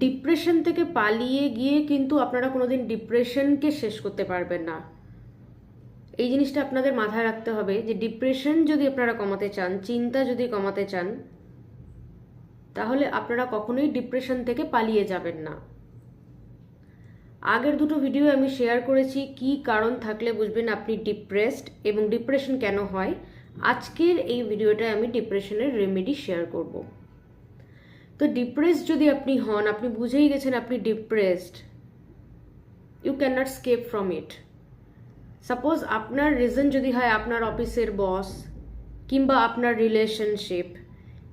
Depression থেকে পালিয়ে গিয়ে কিন্তু আপনারা কোনোদিন ডিপ্রেশনকে শেষ করতে পারবেন না। এই জিনিসটা আপনাদের মাথায় রাখতে হবে যে ডিপ্রেশন যদি আপনারা কমাতে চান, চিন্তা যদি কমাতে চান, তাহলে আপনারা কখনোই ডিপ্রেশন থেকে পালিয়ে যাবেন না। আগের দুটো ভিডিও আমি শেয়ার করেছি কি কারণ থাকলে বুঝবেন আপনি ডিপ্রেসড এবং ডিপ্রেশন কেন হয়। আজকের এই ভিডিওটায় আমি ডিপ্রেশনের রেমেডি শেয়ার করব। তো ডিপ্রেসড যদি আপনি হন, আপনি বুঝেই গেছেন আপনি depressed, you can not escape from it. Suppose আপনার রিজন যদি হয় আপনার অফিসের বস, কিংবা আপনার রিলেশনশিপ,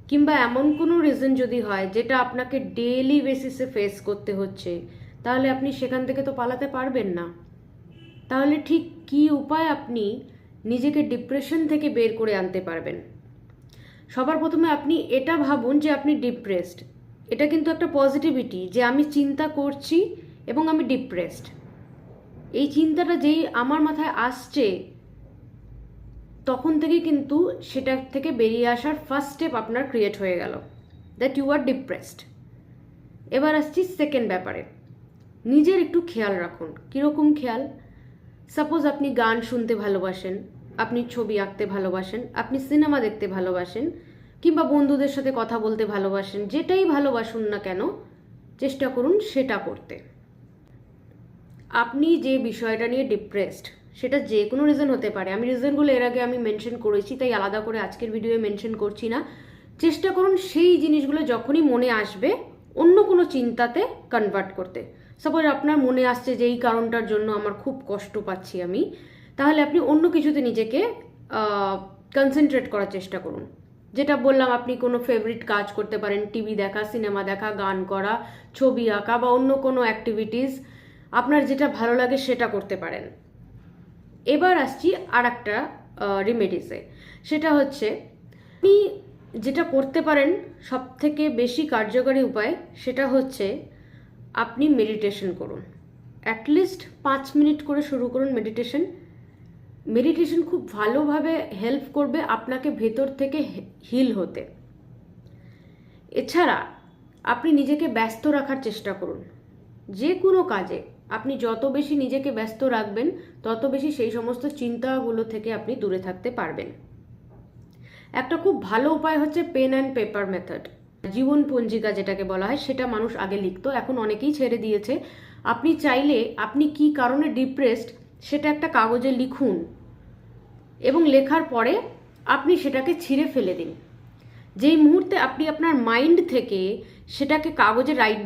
কিংবা এমন কোনো রিজন যদি হয় যেটা আপনাকে ডেইলি বেসিসে ফেস করতে হচ্ছে, তাহলে আপনি সেখান থেকে তো পালাতে পারবেন না। তাহলে ঠিক কী উপায় আপনি নিজেকে ডিপ্রেশন থেকে বের করে আনতে পারবেন? সবার প্রথমে আপনি এটা ভাবুন যে আপনি ডিপ্রেসড। এটা কিন্তু একটা পজিটিভিটি যে আমি চিন্তা করছি এবং আমি ডিপ্রেসড। এই চিন্তাটা যেই আমার মাথায় আসছে তখন থেকে কিন্তু সেটা থেকে বেরিয়ে আসার ফার্স্ট স্টেপ আপনার ক্রিয়েট হয়ে গেল, দ্যাট ইউ আর ডিপ্রেসড। এবার আসছি সেকেন্ড ব্যাপারে। নিজের একটু খেয়াল রাখুন। কীরকম খেয়াল? সাপোজ আপনি গান শুনতে ভালোবাসেন, আপনি ছবি আঁকতে ভালোবাসেন, আপনি সিনেমা দেখতে ভালোবাসেন, কিংবা বন্ধুদের সাথে কথা বলতে ভালোবাসেন, যেটাই ভালোবাসুন না কেন চেষ্টা করুন সেটা করতে। আপনি যে বিষয়টা নিয়ে ডিপ্রেসড সেটা যে কোনো রিজন হতে পারে। আমি রিজনগুলো এর আগে আমি মেনশন করেছি, তাই আলাদা করে আজকের ভিডিওয়ে মেনশন করছি না। চেষ্টা করুন সেই জিনিসগুলো যখনই মনে আসবে অন্য কোনো চিন্তাতে কনভার্ট করতে। সাপোজ আপনার মনে আসছে যে এই কারণটার জন্য আমার খুব কষ্ট পাচ্ছি আমি, তাহলে আপনি অন্য কিছুতে নিজেকে কনসেন্ট্রেট করার চেষ্টা করুন। যেটা বললাম, আপনি কোনো ফেভারিট কাজ করতে পারেন, টিভি দেখা, সিনেমা দেখা, গান করা, ছবি আঁকা বা অন্য কোনো অ্যাক্টিভিটিস আপনার যেটা ভালো লাগে সেটা করতে পারেন। এবার আসছি আর একটা রেমেডিসে। সেটা হচ্ছে আপনি যেটা করতে পারেন সব থেকে বেশি কার্যকরী উপায়, সেটা হচ্ছে আপনি মেডিটেশন করুন। অ্যাটলিস্ট 5 মিনিট করে শুরু করুন মেডিটেশন। মেডিটেশন খুব ভালোভাবে হেল্প করবে আপনাকে ভেতর থেকে হিল হতে। এছাড়া আপনি নিজেকে ব্যস্ত রাখার চেষ্টা করুন। যে কোনো কাজে আপনি যত বেশি নিজেকে ব্যস্ত রাখবেন তত বেশি সেই সমস্ত চিন্তাগুলো থেকে আপনি দূরে থাকতে পারবেন। একটা খুব ভালো উপায় হচ্ছে পেন অ্যান্ড পেপার মেথড। জীবন পঞ্জিকা যেটাকে বলা হয়, সেটা মানুষ আগে লিখতো, এখন অনেকেই ছেড়ে দিয়েছে। আপনি চাইলে আপনি কি কারণে ডিপ্রেসড সেটা একটা কাগজে লিখুন এবং লেখার পরে আপনি সেটাকে ছিঁড়ে ফেলে দিন। যেই মুহূর্তে আপনি আপনার মাইন্ড থেকে সেটাকে কাগজে রাইট